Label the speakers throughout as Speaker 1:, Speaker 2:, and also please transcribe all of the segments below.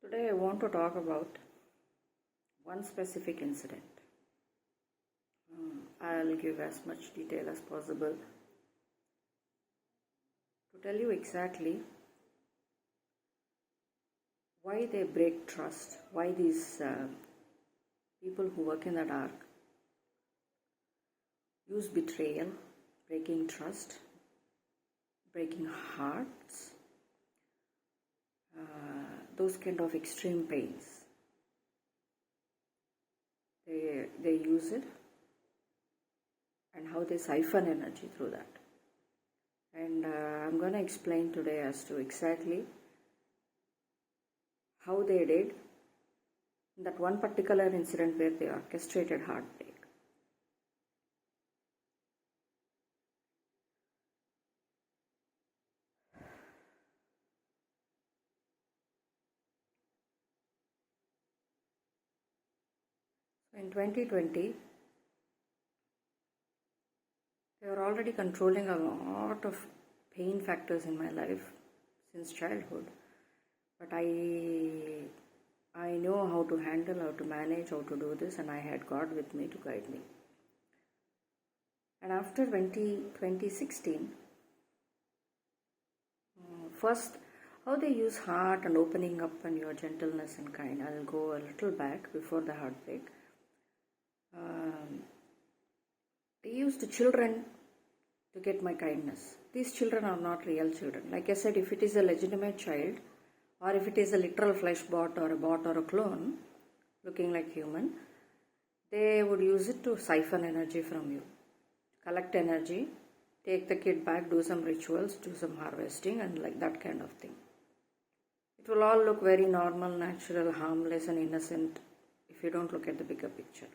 Speaker 1: Today I want to talk about one specific incident. I'll give as much detail as possible to tell you exactly why they break trust, why these people who work in the dark use betrayal, breaking trust, breaking hearts, those kind of extreme pains. They use it, and how they siphon energy through that. And I'm going to explain today as to exactly how they did that one particular incident where they orchestrated heartbreak. In 2020, they were already controlling a lot of pain factors in my life since childhood. But I know how to handle, how to manage, how to do this, and I had God with me to guide me. And after 2016, first, how they use heart and opening up and your gentleness and kind. I'll go a little back before the heartbreak. They used the children to get my kindness. These children are not real children. Like I said, if it is a legitimate child, or if it is a literal flesh bot or a clone looking like human, they would use it to siphon energy from you, collect energy, take the kid back, do some rituals, do some harvesting, and like that kind of thing. It will all look very normal, natural, harmless and innocent if you don't look at the bigger picture.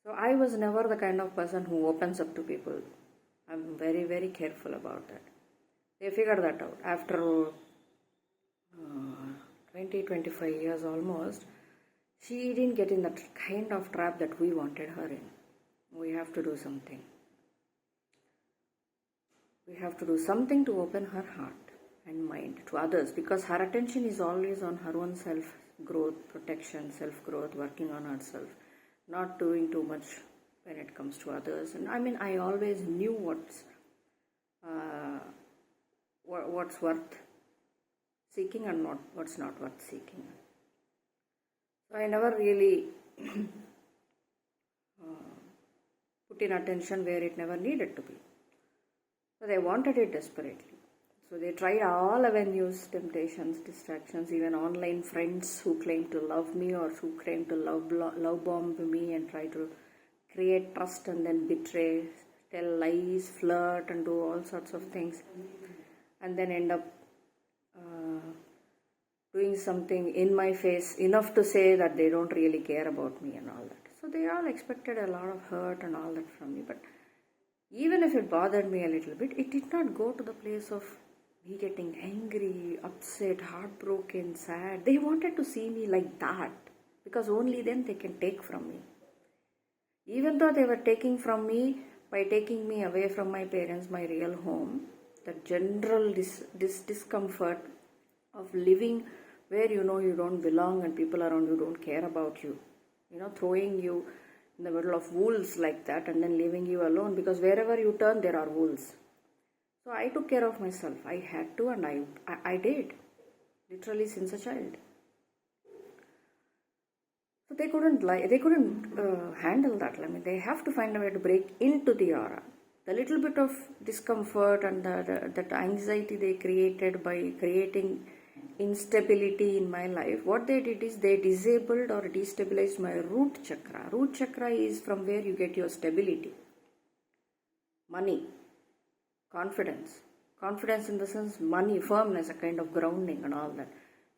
Speaker 1: So I was never the kind of person who opens up to people. I'm very, very careful about that. They figured that out. After 25 years almost, she didn't get in that kind of trap that we wanted her in. We have to do something. We have to do something to open her heart and mind to others, because her attention is always on her own self-growth, protection, self-growth, working on herself, not doing too much when it comes to others. And I always knew what's worth seeking and what's not worth seeking. So I never really put in attention where it never needed to be. So they wanted it desperately. So they tried all avenues, temptations, distractions, even online friends who claimed to love me or who claimed to love bomb me and try to create trust and then betray, tell lies, flirt and do all sorts of things, and then end up doing something in my face enough to say that they don't really care about me and all that. So they all expected a lot of hurt and all that from me. But even if it bothered me a little bit, it did not go to the place of me getting angry, upset, heartbroken, sad. They wanted to see me like that, because only then they can take from me. Even though they were taking from me by taking me away from my parents, my real home, the general discomfort of living where you know you don't belong and people around you don't care about you, throwing you in the middle of wolves like that and then leaving you alone, because wherever you turn there are wolves. So I took care of myself. I had to, and I did, literally since a child. So they couldn't handle that. They have to find a way to break into the aura. The little bit of discomfort and that anxiety they created by creating instability in my life, what they did is they disabled or destabilized my root chakra. Root chakra is from where you get your stability, money, confidence in the sense money, firmness, a kind of grounding and all that.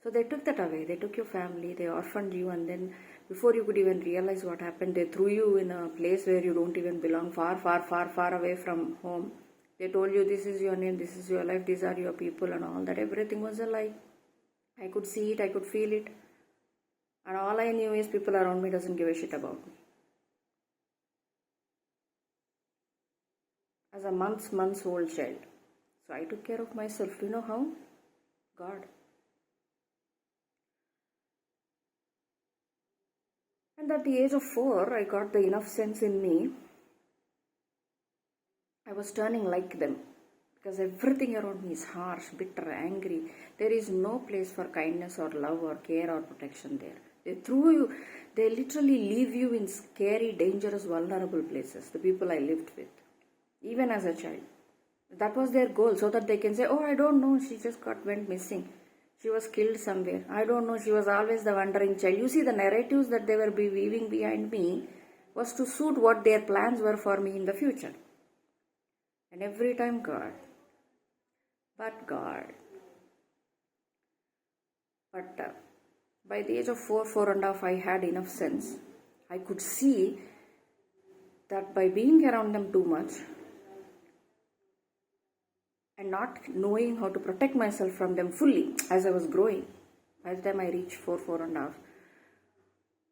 Speaker 1: So they took that away. They took your family, they orphaned you, and then before you could even realize what happened, they threw you in a place where you don't even belong, far, far, far, far away from home. They told you this is your name, this is your life, these are your people and all that. Everything was a lie. I could see it, I could feel it. And all I knew is people around me doesn't give a shit about me. As a months old child. So I took care of myself. You know how? God. And at the age of 4, I got the enough sense in me. I was turning like them because everything around me is harsh, bitter, angry. There is no place for kindness or love or care or protection there. They literally leave you in scary, dangerous, vulnerable places, the people I lived with, even as a child. That was their goal, so that they can say, oh, I don't know, she just went missing. She was killed somewhere. I don't know, she was always the wandering child. You see, the narratives that they were weaving behind me was to suit what their plans were for me in the future. And every time God. But by the age of 4.5, I had enough sense. I could see that by being around them too much and not knowing how to protect myself from them fully as I was growing, by the time I reached 4.5,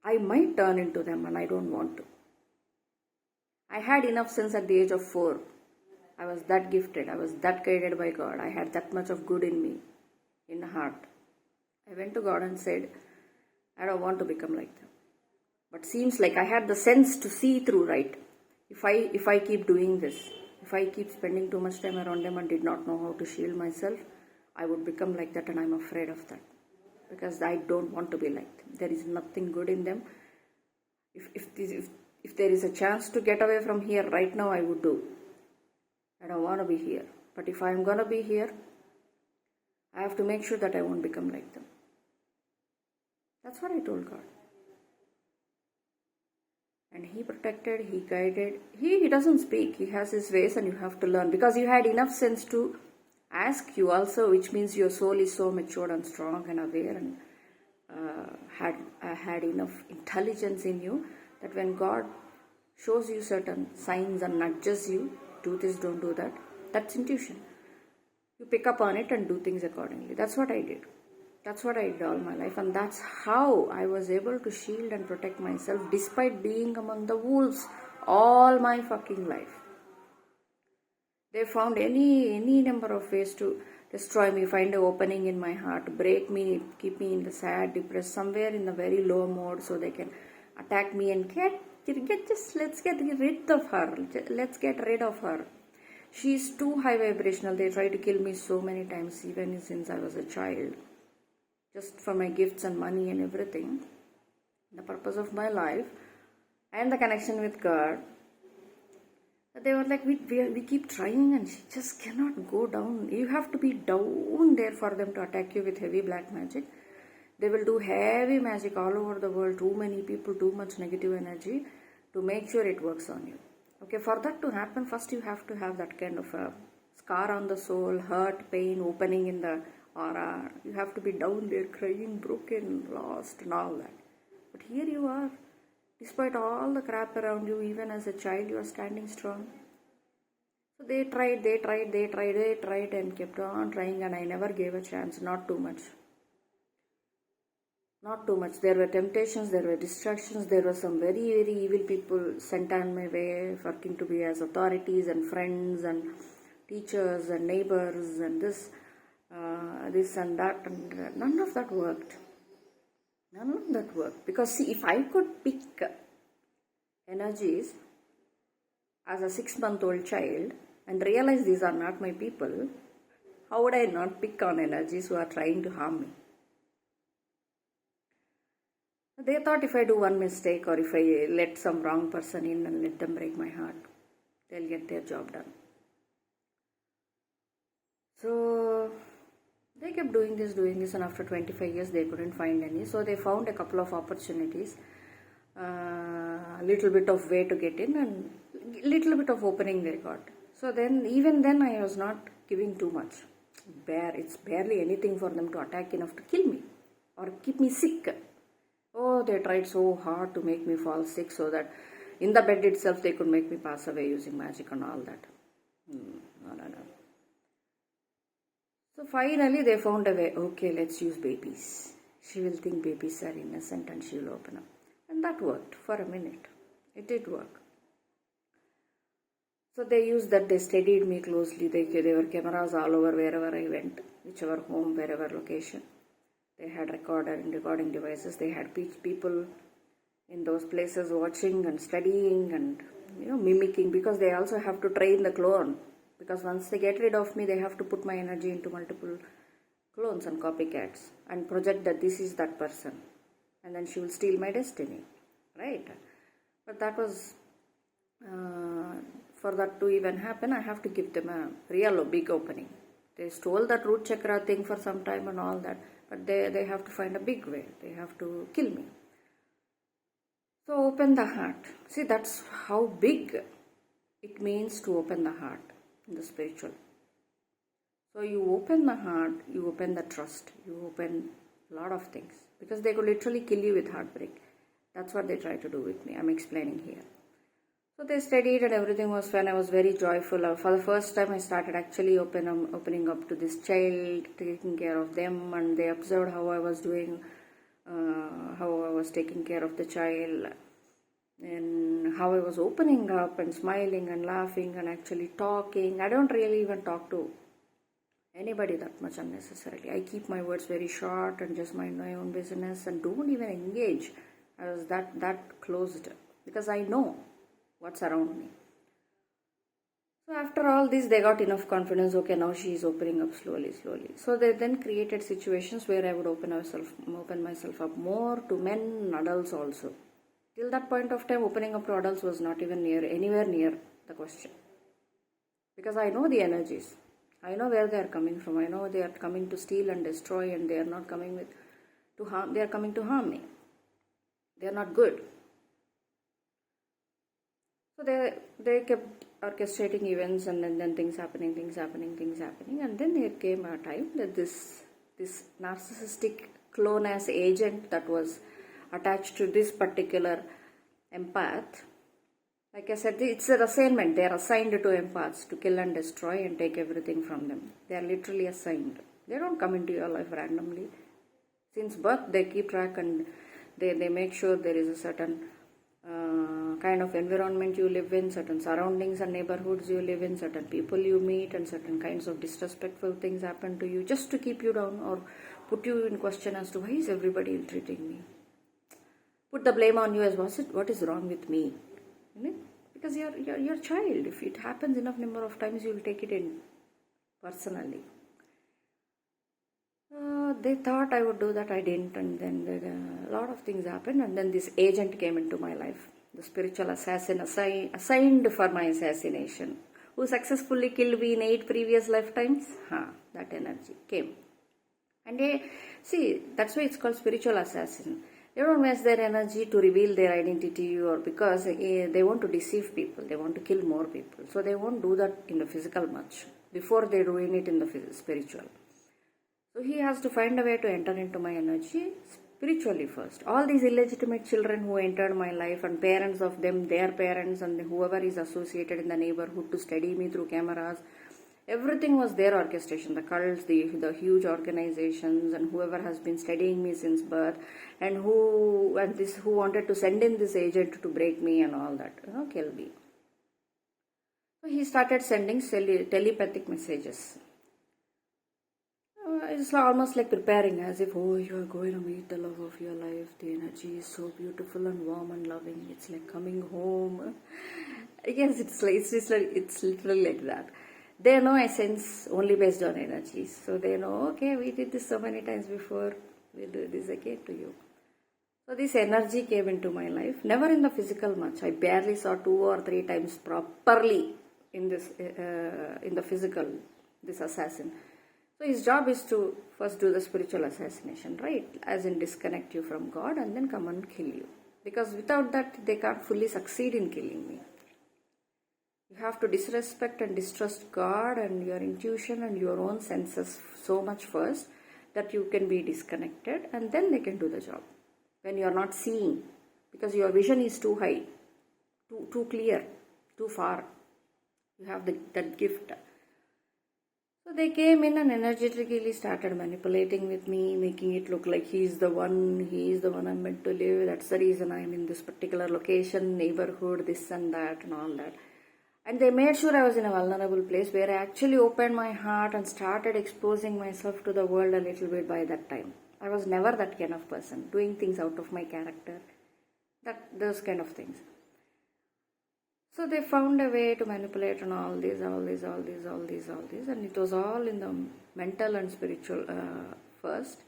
Speaker 1: I might turn into them, and I don't want to. I had enough sense at the age of 4. I was that gifted. I was that guided by God. I had that much of good in me, in the heart. I went to God and said, I don't want to become like them. But seems like I had the sense to see through, right? If I keep doing this, if I keep spending too much time around them and did not know how to shield myself, I would become like that, and I'm afraid of that. Because I don't want to be like them. There is nothing good in them. If there is a chance to get away from here right now, I would do. I don't want to be here. But if I'm going to be here, I have to make sure that I won't become like them. That's what I told God. And He protected, He guided. He doesn't speak. He has His ways, and you have to learn. Because you had enough sense to ask you also, which means your soul is so matured and strong and aware, and had enough intelligence in you that when God shows you certain signs and nudges you, do this, don't do that, that's intuition. You pick up on it and do things accordingly. That's what I did. That's what I did all my life, and that's how I was able to shield and protect myself despite being among the wolves all my fucking life. They found any number of ways to destroy me, find an opening in my heart, break me, keep me in the sad, depressed, somewhere in the very low mode, so they can attack me and let's get rid of her. Let's get rid of her. She's too high vibrational. They tried to kill me so many times, even since I was a child, just for my gifts and money and everything. The purpose of my life and the connection with God. They were like, we keep trying and she just cannot go down. You have to be down there for them to attack you with heavy black magic. They will do heavy magic all over the world. Too many people, too much negative energy to make sure it works on you. Okay, for that to happen, first you have to have that kind of a scar on the soul, hurt, pain, opening in the aura. You have to be down there crying, broken, lost and all that. But here you are. Despite all the crap around you, even as a child, you are standing strong. So they tried and kept on trying, and I never gave a chance, not too much. Not too much. There were temptations, there were distractions, there were some very, very evil people sent on my way, working to be as authorities and friends and teachers and neighbors and this and that, and none of that worked. None of that worked. Because see, if I could pick energies as a 6-month-old child and realize these are not my people, how would I not pick on energies who are trying to harm me? They thought if I do one mistake or if I let some wrong person in and let them break my heart, they'll get their job done. So they kept doing this, and after 25 years they couldn't find any. So they found a couple of opportunities, a little bit of way to get in and little bit of opening they got. So even then I was not giving too much. It's barely anything for them to attack enough to kill me or keep me sick. Oh, they tried so hard to make me fall sick so that in the bed itself they could make me pass away using magic and all that. No. So finally they found a way. Okay, let's use babies. She will think babies are innocent and she will open up. And that worked for a minute. It did work. So they used that. They studied me closely. There were cameras all over wherever I went, whichever home, wherever location. They had recording devices. They had people in those places watching and studying and mimicking, because they also have to train the clone, because once they get rid of me they have to put my energy into multiple clones and copycats and project that this is that person, and then she will steal my destiny, right? But that was for that to even happen, I have to give them a real big opening. They stole that root chakra thing for some time and all that, but they have to find a big way. They have to kill me. So open the heart. See, that's how big it means to open the heart in the spiritual. So you open the heart, you open the trust, you open a lot of things, because they could literally kill you with heartbreak. That's what they try to do with me. I'm explaining here. So they studied and everything was fun. I was very joyful. For the first time I started actually opening up to this child, taking care of them, and they observed how I was doing, how I was taking care of the child, and how I was opening up and smiling and laughing and actually talking. I don't really even talk to anybody that much unnecessarily. I keep my words very short and just mind my own business and don't even engage. I was that closed, because I know what's around me. So after all this, they got enough confidence. Okay, now she is opening up slowly. So they then created situations where I would open myself up more to men and adults also. Till that point of time, opening up to adults was not even anywhere near the question, because I know the energies. I know where they are coming from. I know they are coming to steal and destroy, and they are not coming to harm. They are coming to harm me. They are not good. So they kept orchestrating events, and then things happening, and then there came a time that this narcissistic clone as agent that was attached to this particular empath. Like I said, it's an assignment. They are assigned to empaths to kill and destroy and take everything from them. They are literally assigned. They don't come into your life randomly. Since birth, they keep track, and they make sure there is a certain kind of environment you live in, certain surroundings and neighborhoods you live in, certain people you meet, and certain kinds of disrespectful things happen to you just to keep you down or put you in question as to why is everybody ill-treating me. Put the blame on you as what is wrong with me. Because you're a child. If it happens enough number of times, you will take it in personally. They thought I would do that. I didn't, and then a lot of things happened, and then this agent came into my life. The spiritual assassin assigned for my assassination, who successfully killed me in 8 previous lifetimes. That energy came. And that's why it's called spiritual assassin. They don't waste their energy to reveal their identity, or because they want to deceive people. They want to kill more people. So they won't do that in the physical much before they're doing it in the spiritual. So he has to find a way to enter into my energy spiritually first. All these illegitimate children who entered my life, and parents of them, their parents, and whoever is associated in the neighborhood to study me through cameras, everything was their orchestration. The cults, the huge organizations, and whoever has been studying me since birth, and who wanted to send in this agent to break me and all that, kill me. So he started sending telepathic messages. It's almost like preparing, as if, you are going to meet the love of your life. The energy is so beautiful and warm and loving. It's like coming home. Yes, it's literally like that. They know essence only based on energies. So they know, okay, we did this so many times before, we'll do this again to you. So this energy came into my life, never in the physical much. I barely saw 2 or 3 times properly in the physical, this assassin. So his job is to first do the spiritual assassination, right? As in disconnect you from God and then come and kill you. Because without that, they can't fully succeed in killing me. You have to disrespect and distrust God and your intuition and your own senses so much first that you can be disconnected, and then they can do the job. When you are not seeing, because your vision is too high, too clear, too far. You have that gift. So they came in and energetically started manipulating with me, making it look like he is the one I'm meant to live. That's the reason I'm in this particular location, neighborhood, this and that and all that. And they made sure I was in a vulnerable place where I actually opened my heart and started exposing myself to the world a little bit by that time. I was never that kind of person, doing things out of my character. Those kind of things. So they found a way to manipulate and all this, and it was all in the mental and spiritual first.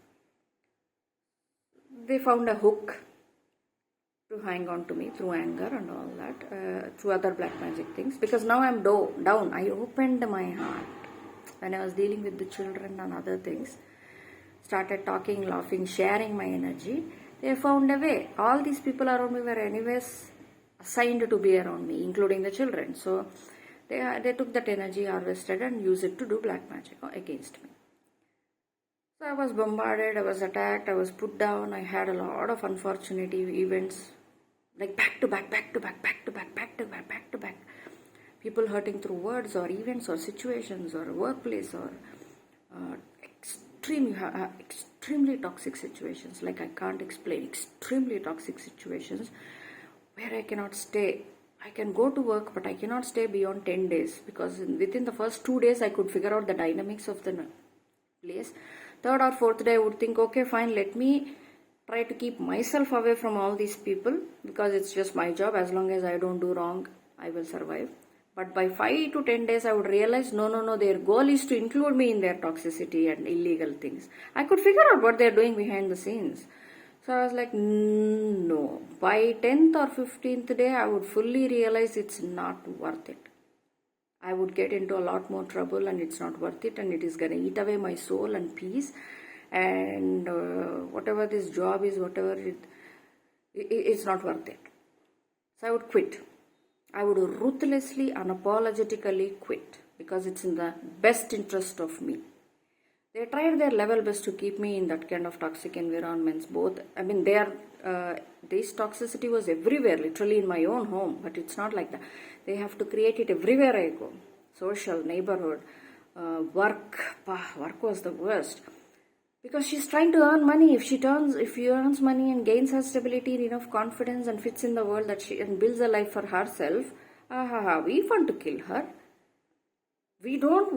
Speaker 1: They found a hook to hang on to me through anger and all that, through other black magic things. Because now I'm down. I opened my heart when I was dealing with the children and other things. Started talking, laughing, sharing my energy. They found a way. All these people around me were anyways assigned to be around me, including the children. So they took that energy, harvested, and used it to do black magic against me. So I was bombarded, I was attacked, I was put down. I had a lot of unfortunate events, like back to back. People hurting through words or events or situations or workplace or extremely toxic situations. Like I can't explain, extremely toxic situations where I cannot stay. I can go to work, but I cannot stay beyond 10 days because within the first 2 days I could figure out the dynamics of the place. Third or fourth day I would think, okay, fine, let me try to keep myself away from all these people because it's just my job. As long as I don't do wrong, I will survive. But by 5 to 10 days, I would realize, no, their goal is to include me in their toxicity and illegal things. I could figure out what they're doing behind the scenes. So I was like, no. By 10th or 15th day, I would fully realize it's not worth it. I would get into a lot more trouble and it's not worth it, and it is going to eat away my soul and peace. And whatever this job is, it's not worth it. So I would quit. I would ruthlessly, unapologetically quit because it's in the best interest of me. They tried their level best to keep me in that kind of toxic environments. This toxicity was everywhere, literally in my own home, but it's not like that. They have to create it everywhere I go. Social, neighborhood, work. Work was the worst. Because she's trying to earn money. If she earns money and gains her stability and enough confidence and fits in the world and builds a life for herself, we want to kill her. We don't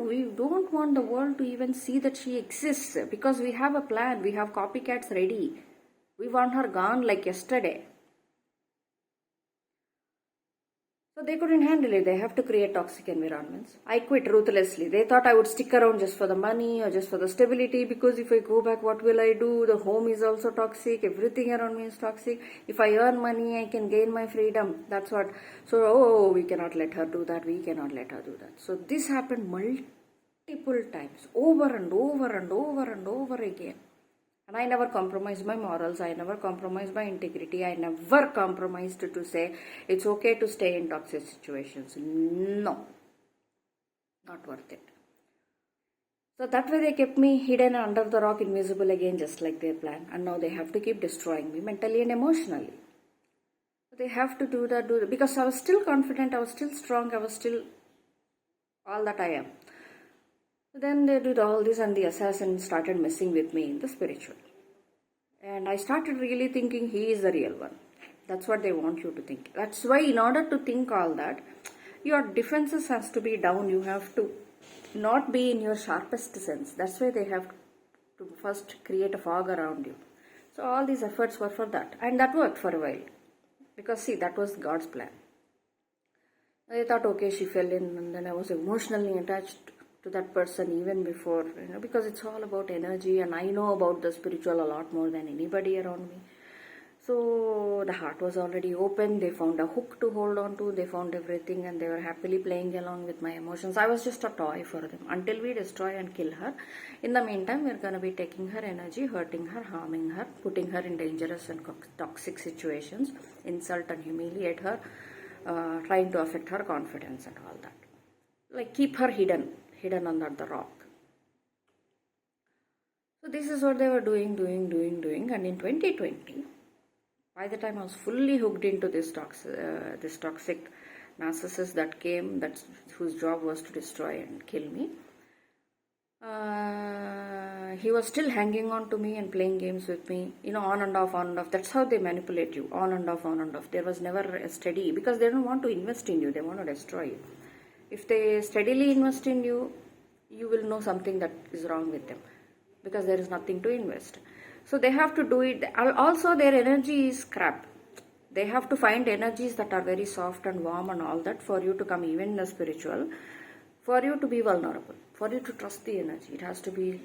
Speaker 1: want the world to even see that she exists because we have a plan. We have copycats ready. We want her gone like yesterday. So they couldn't handle it. They have to create toxic environments. I quit ruthlessly. They thought I would stick around just for the money or just for the stability, because if I go back, what will I do? The home is also toxic. Everything around me is toxic. If I earn money, I can gain my freedom. That's what. So, we cannot let her do that. We cannot let her do that. So this happened multiple times, over and over again. And I never compromised my morals. I never compromised my integrity. I never compromised to say it's okay to stay in toxic situations. No. Not worth it. So that way they kept me hidden under the rock, invisible again, just like their plan. And now they have to keep destroying me mentally and emotionally. They have to do that, because I was still confident, I was still strong, I was still all that I am. Then they did all this, and the assassin started messing with me in the spiritual. And I started really thinking he is the real one. That's what they want you to think. That's why in order to think all that, your defenses has to be down. You have to not be in your sharpest sense. That's why they have to first create a fog around you. So all these efforts were for that. And that worked for a while. Because see, that was God's plan. I thought, okay, she fell in, and then I was emotionally attached to that person even before, because it's all about energy, and I know about the spiritual a lot more than anybody around me. So the heart was already open. They found a hook to hold on to. They found everything, and they were happily playing along with my emotions. I was just a toy for them until we destroy and kill her. In the meantime, we're going to be taking her energy, hurting her, harming her, putting her in dangerous and toxic situations, insult and humiliate her, trying to affect her confidence and all that. Like keep her hidden under the rock. So this is what they were doing. And in 2020, by the time I was fully hooked into this toxic narcissist that came, whose job was to destroy and kill me, he was still hanging on to me and playing games with me, on and off. That's how they manipulate you, on and off. There was never a steady, because they don't want to invest in you, they want to destroy you. If they steadily invest in you, you will know something that is wrong with them, because there is nothing to invest. So they have to do it. Also, their energy is crap. They have to find energies that are very soft and warm and all that for you to come, even in the spiritual, for you to be vulnerable, for you to trust the energy. It has to be,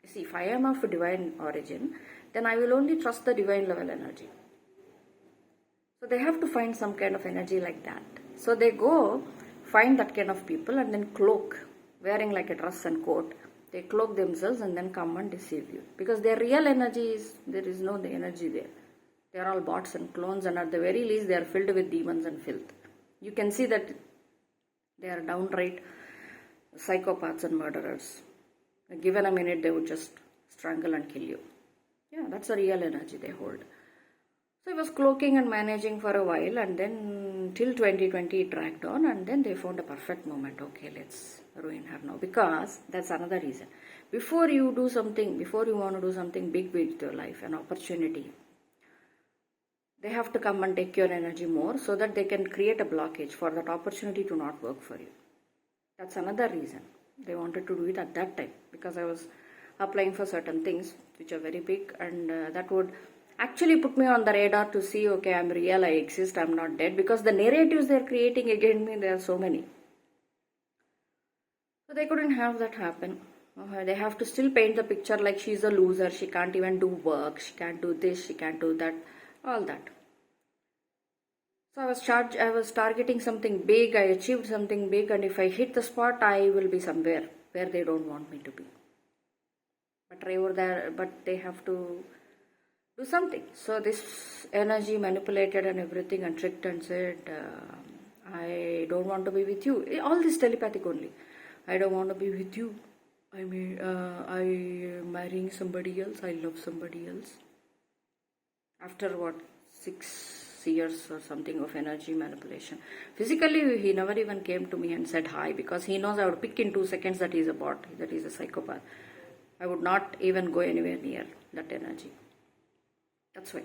Speaker 1: see, if I am of a divine origin, then I will only trust the divine level energy. So they have to find some kind of energy like that. So they go find that kind of people and then cloak, wearing like a dress and coat. They cloak themselves and then come and deceive you. Because their real energy is, there is no the energy there. They are all bots and clones, and at the very least they are filled with demons and filth. You can see that they are downright psychopaths and murderers. Given a minute, they would just strangle and kill you. Yeah, that's the real energy they hold. So I was cloaking and managing for a while, and then till 2020 it dragged on, and then they found a perfect moment. Okay, let's ruin her now. Because that's another reason. Before you do something, before you want to do something big with your life, an opportunity, they have to come and take your energy more so that they can create a blockage for that opportunity to not work for you. That's another reason. They wanted to do it at that time, because I was applying for certain things which are very big, and that would actually put me on the radar to see, okay, I'm real, I exist, I'm not dead, because the narratives they're creating against me, there are so many. So they couldn't have that happen. They have to still paint the picture like she's a loser, she can't even do work, she can't do this, she can't do that, all that. So I was targeting something big, I achieved something big, and if I hit the spot, I will be somewhere where they don't want me to be. But they have to do something. So this energy manipulated and everything and tricked and said, I don't want to be with you. All this telepathic only. I don't want to be with you. I am marrying somebody else. I love somebody else. After what, 6 years or something of energy manipulation. Physically, he never even came to me and said hi, because he knows I would pick in 2 seconds that he is a bot, that he is a psychopath. I would not even go anywhere near that energy. That's why.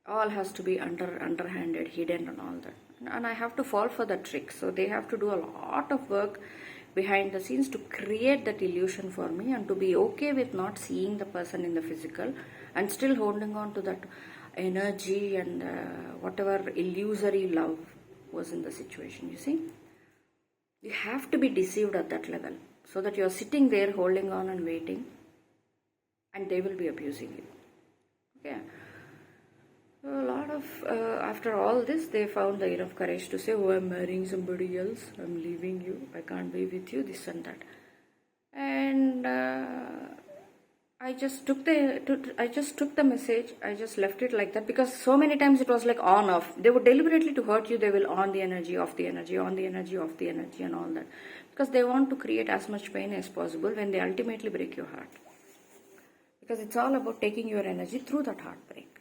Speaker 1: All has to be underhanded, hidden and all that. And I have to fall for the trick. So they have to do a lot of work behind the scenes to create that illusion for me, and to be okay with not seeing the person in the physical and still holding on to that energy and whatever illusory love was in the situation. You see, you have to be deceived at that level, so that you are sitting there holding on and waiting, and they will be abusing you. Okay. So a lot of after all this, they found the enough courage to say, oh, I'm marrying somebody else, I'm leaving you, I can't be with you, this and that. And I just took the message. I just left it like that, because so many times it was like on off. They would deliberately, to hurt you, they will on the energy, off the energy, on the energy, off the energy, and all that, because they want to create as much pain as possible when they ultimately break your heart. Because it's all about taking your energy through that heartbreak,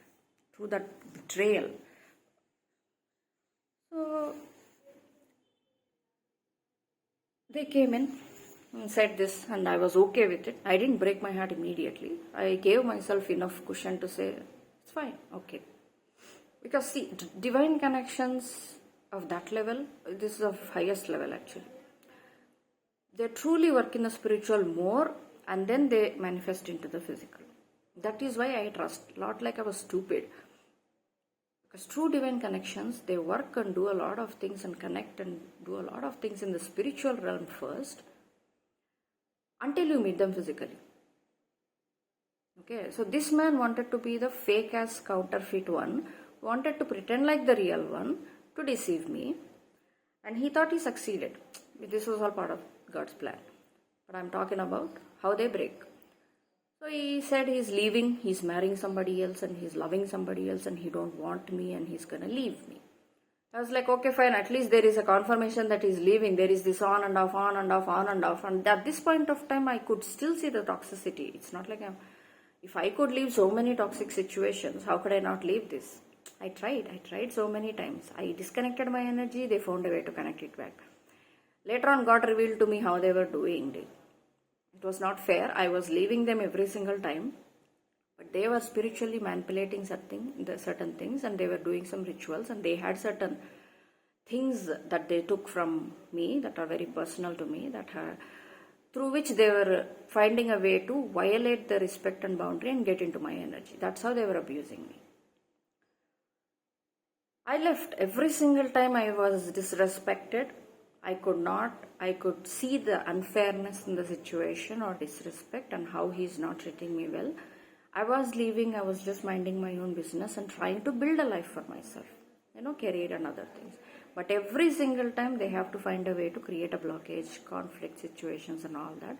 Speaker 1: through that betrayal. So they came in and said this, and I was okay with it. I didn't break my heart immediately. I gave myself enough cushion to say, it's fine, okay. Because see, divine connections of that level, this is of highest level actually. They truly work in the spiritual more, and then they manifest into the physical. That is why I trust, not like I was stupid. Because true divine connections, they work and do a lot of things and connect and do a lot of things in the spiritual realm first, until you meet them physically. Okay, so this man wanted to be the fake as counterfeit one, wanted to pretend like the real one to deceive me, and he thought he succeeded. This was all part of God's plan. But I'm talking about how they break. So he said he's leaving, he's marrying somebody else, and he's loving somebody else, and he don't want me, and he's gonna leave me. I was like, okay, fine, at least there is a confirmation that he's leaving. There is this on and off, on and off, on and off. And at this point of time, I could still see the toxicity. It's not like if I could leave so many toxic situations, how could I not leave this? I tried so many times. I disconnected my energy, they found a way to connect it back. Later on, God revealed to me how they were doing it. It was not fair. I was leaving them every single time. But they were spiritually manipulating certain things, and they were doing some rituals, and they had certain things that they took from me that are very personal to me, through which they were finding a way to violate the respect and boundary and get into my energy. That's how they were abusing me. I left. Every single time I was disrespected. I could see the unfairness in the situation or disrespect and how he's not treating me well. I was leaving, I was just minding my own business and trying to build a life for myself, career and other things. But every single time they have to find a way to create a blockage, conflict situations and all that.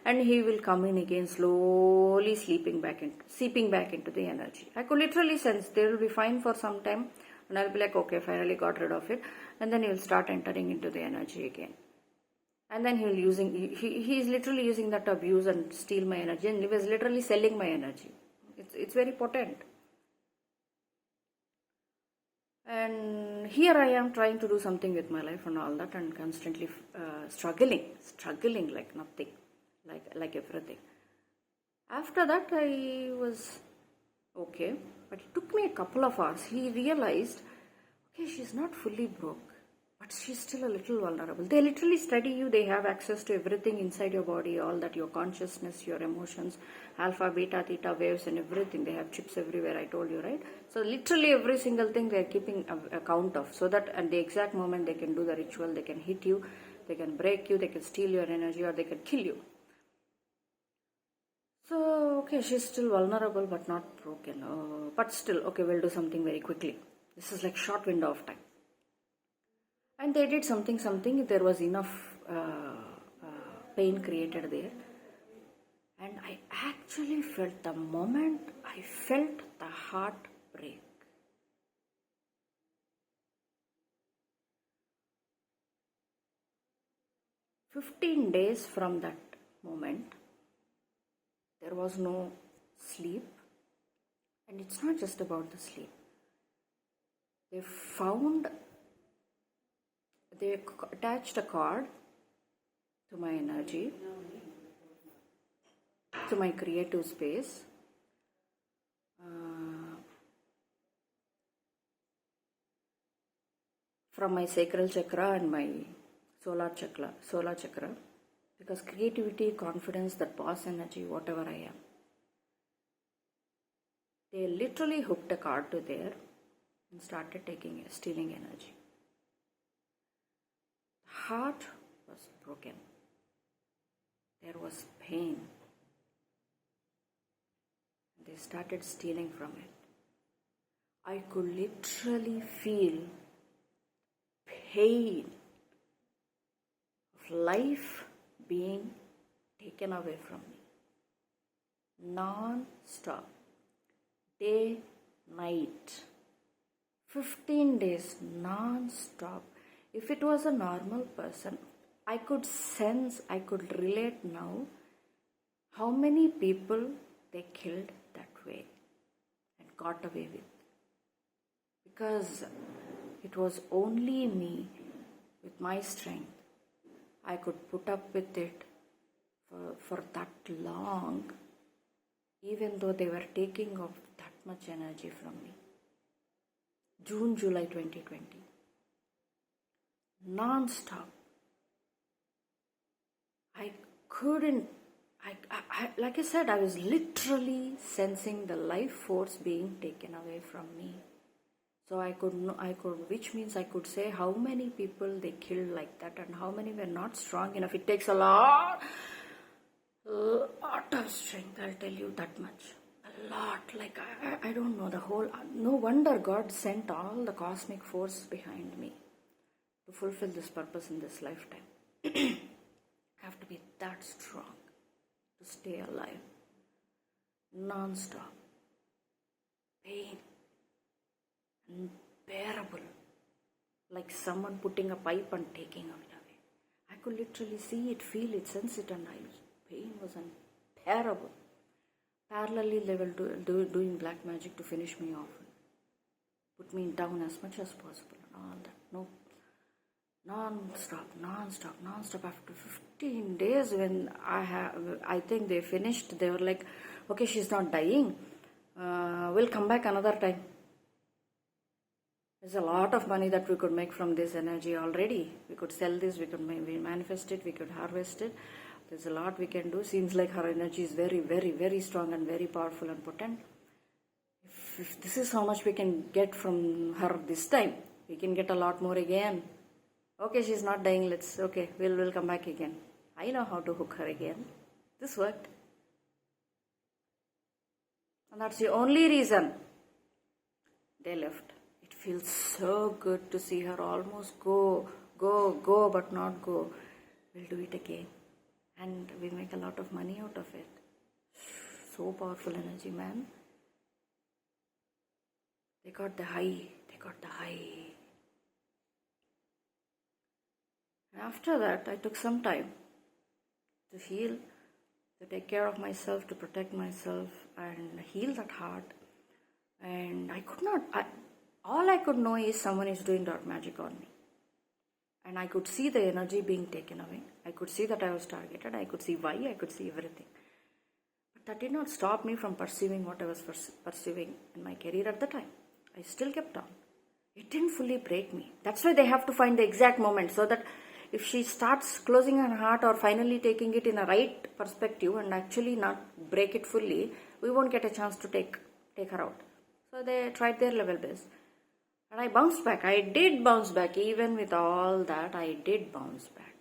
Speaker 1: And he will come in again slowly seeping back into the energy. I could literally sense they will be fine for some time and I'll be like, okay, finally got rid of it. And then he will start entering into the energy again. And then he's literally using that to abuse and steal my energy, and he was literally selling my energy. It's very potent. And here I am trying to do something with my life and all that, and constantly struggling like nothing, like everything. After that, I was okay, but it took me a couple of hours. He realized, okay, she's not fully broke, but she's still a little vulnerable. They literally study you. They have access to everything inside your body, all that, your consciousness, your emotions, alpha, beta, theta waves and everything. They have chips everywhere, I told you, right? So literally every single thing they are keeping a count of, so that at the exact moment they can do the ritual, they can hit you, they can break you, they can steal your energy, or they can kill you. So, okay, she's still vulnerable but not broken. But still, okay, we'll do something very quickly. This is like short window of time. And they did something, there was enough pain created there. And I actually felt the moment I felt the heartbreak. "15 days from that moment, there was no sleep. And it's not just about the sleep. They attached a cord to my energy, to my creative space. From my sacral chakra and my solar chakra, because creativity, confidence, that boss energy, whatever I am, they literally hooked a cord to there and started stealing energy. Heart was broken. There was pain. They started stealing from it. I could literally feel pain of life being taken away from me. Non-stop. Day, night. 15 days non-stop. If it was a normal person, I could sense, I could relate now how many people they killed that way and got away with. Because it was only me with my strength. I could put up with it for that long, even though they were taking off that much energy from me. June, July 2020. Non-stop. I couldn't, like I said, I was literally sensing the life force being taken away from me. So which means I could say how many people they killed like that and how many were not strong enough. It takes a lot of strength, I'll tell you that much. A lot. Like, I don't know, no wonder God sent all the cosmic force behind me to fulfill this purpose in this lifetime. I have to be that strong to stay alive. Non-stop. Pain. Unbearable. Like someone putting a pipe and taking it away. I could literally see it, feel it, sense it, and pain was unbearable. Parallelly, they were doing black magic to finish me off. Put me down as much as possible and all that. No. Non-stop. After 15 days, when I think they finished, they were like, okay, she's not dying. We'll come back another time. There's a lot of money that we could make from this energy already. We could sell this, we could manifest it, we could harvest it. There's a lot we can do. Seems like her energy is very, very, very strong and very powerful and potent. if this is how much we can get from her this time, we can get a lot more again. Okay, she's not dying, we'll come back again. I know how to hook her again. This worked. And that's the only reason they left. It feels so good to see her almost go, but not go. We'll do it again. And we make a lot of money out of it. So powerful energy, man. They got the high. And after that, I took some time to heal, to take care of myself, to protect myself and heal that heart. And all I could know is someone is doing dark magic on me. And I could see the energy being taken away. I could see that I was targeted. I could see why. I could see everything. But that did not stop me from pursuing what I was pursuing in my career at the time. I still kept on. It didn't fully break me. That's why they have to find the exact moment, so that if she starts closing her heart or finally taking it in a right perspective and actually not break it fully, we won't get a chance to take her out. So they tried their level best. And I bounced back. I did bounce back. Even with all that, I did bounce back.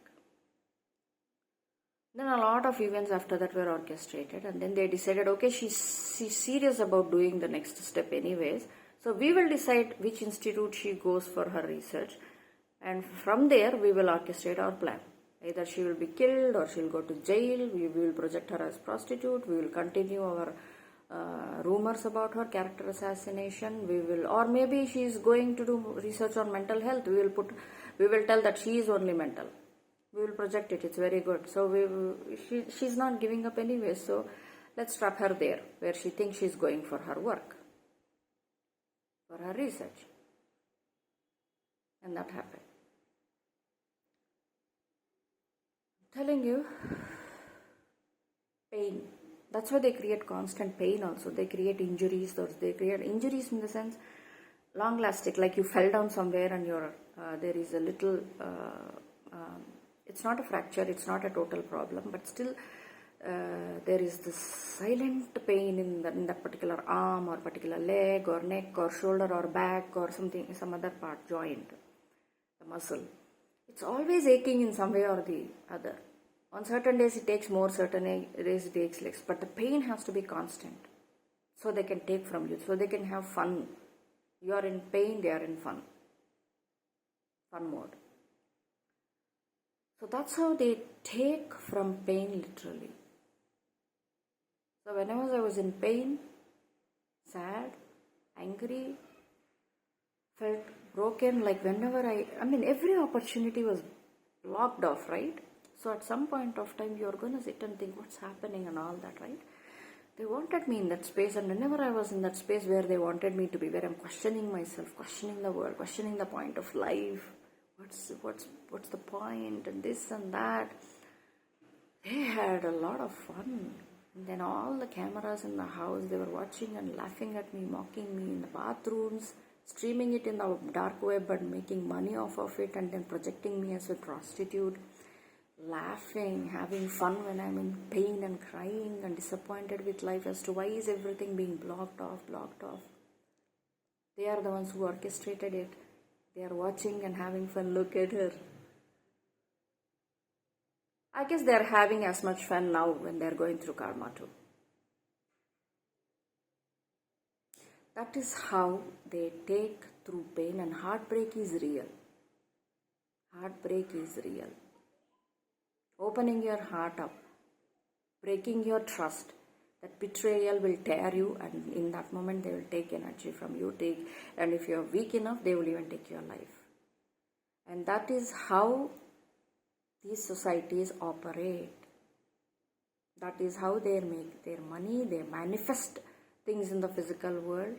Speaker 1: Then a lot of events after that were orchestrated. And then they decided, okay, she's serious about doing the next step anyways. So we will decide which institute she goes for her research. And from there, we will orchestrate our plan. Either she will be killed or she will go to jail. We will project her as prostitute. We will continue our rumors about her character assassination. Or maybe she is going to do research on mental health. We will tell that she is only mental. We will project it. It's very good. So she's not giving up anyway. So let's trap her there, where she thinks she's going for her work, for her research. And that happened. I'm telling you, pain. That's why they create constant pain also. They create injuries. They create injuries in the sense long-lasting, like you fell down somewhere and there is a little, it's not a fracture, it's not a total problem, but still there is this silent pain in that particular arm or particular leg or neck or shoulder or back or some other part, joint, the muscle. It's always aching in some way or the other. On certain days it takes more, certain days it takes less. But the pain has to be constant. So they can take from you. So they can have fun. You are in pain, they are in fun. Fun mode. So that's how they take from pain literally. So whenever I was in pain, sad, angry, felt broken, like whenever every opportunity was blocked off, right? So at some point of time, you're going to sit and think, what's happening and all that, right? They wanted me in that space, and whenever I was in that space where they wanted me to be, where I'm questioning myself, questioning the world, questioning the point of life, what's the point, and this and that, they had a lot of fun. And then all the cameras in the house, they were watching and laughing at me, mocking me in the bathrooms, streaming it in the dark web and making money off of it, and then projecting me as a prostitute. Laughing, having fun when I'm in pain and crying and disappointed with life as to why is everything being blocked off. They are the ones who orchestrated it. They are watching and having fun. Look at her. I guess they are having as much fun now when they are going through karma too. That is how they take through pain, and heartbreak is real. Heartbreak is real. Opening your heart up, breaking your trust, that betrayal will tear you, and in that moment they will take energy from you. And if you are weak enough, they will even take your life. And that is how these societies operate. That is how they make their money. They manifest things in the physical world.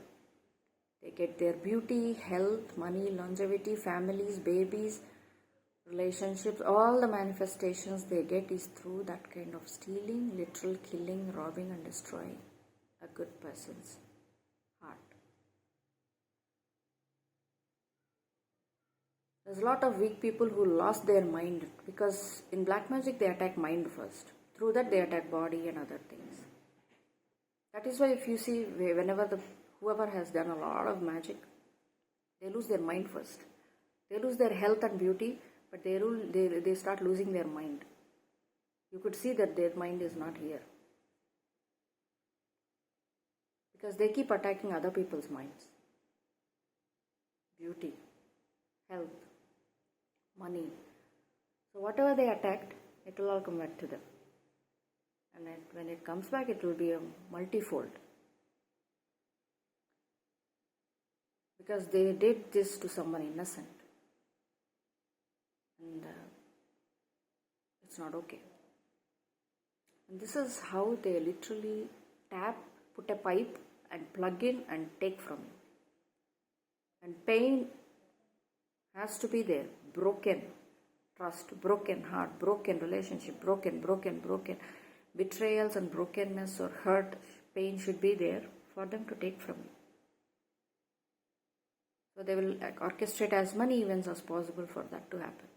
Speaker 1: They get their beauty, health, money, longevity, families, babies, relationships. All the manifestations they get is through that kind of stealing, literal killing, robbing and destroying a good person's heart. There's a lot of weak people who lost their mind, because in black magic they attack mind first. Through that they attack body and other things. That is why if you see, whenever whoever has done a lot of magic, they lose their mind first. They lose their health and beauty, but they start losing their mind. You could see that their mind is not here. Because they keep attacking other people's minds. Beauty, health, money. So whatever they attacked, it will all come back to them. And when it comes back, it will be a multifold. Because they did this to someone innocent. And it's not okay. And this is how they literally put a pipe and plug in and take from you. And pain has to be there. Broken trust, broken heart, broken relationship, broken. Betrayals and brokenness or hurt, pain should be there for them to take from you. So they will orchestrate as many events as possible for that to happen.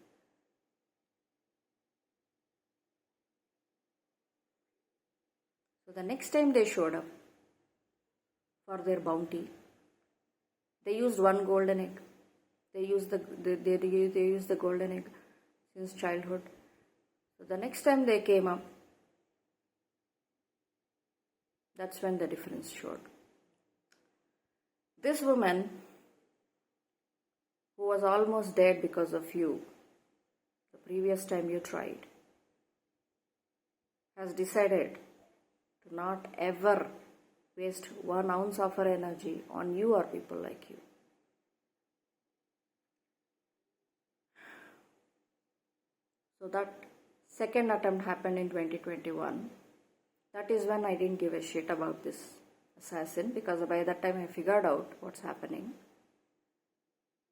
Speaker 1: So the next time they showed up for their bounty, they used one golden egg. They used the golden egg since childhood. So the next time they came up, that's when the difference showed. This woman, who was almost dead because of you, the previous time you tried, has decided to not ever waste 1 ounce of her energy on you or people like you. So that second attempt happened in 2021. That is when I didn't give a shit about this assassin, because by that time I figured out what's happening.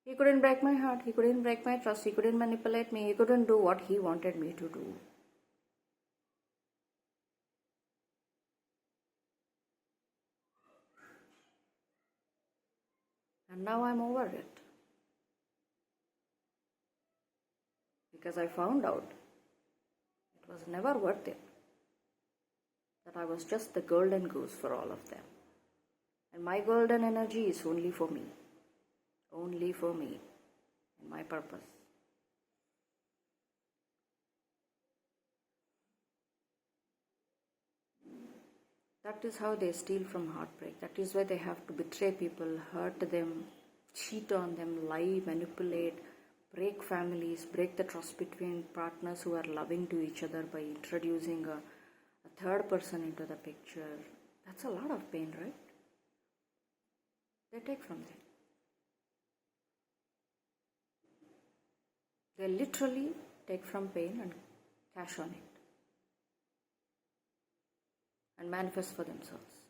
Speaker 1: He couldn't break my heart, he couldn't break my trust, he couldn't manipulate me, he couldn't do what he wanted me to do. And now I'm over it. Because I found out it was never worth it. That I was just the golden goose for all of them. And my golden energy is only for me. Only for me and my purpose. That is how they steal from heartbreak. That is why they have to betray people, hurt them, cheat on them, lie, manipulate, break families, break the trust between partners who are loving to each other by introducing a third person into the picture. That's a lot of pain, right? They take from them. They literally take from pain and cash on it and manifest for themselves.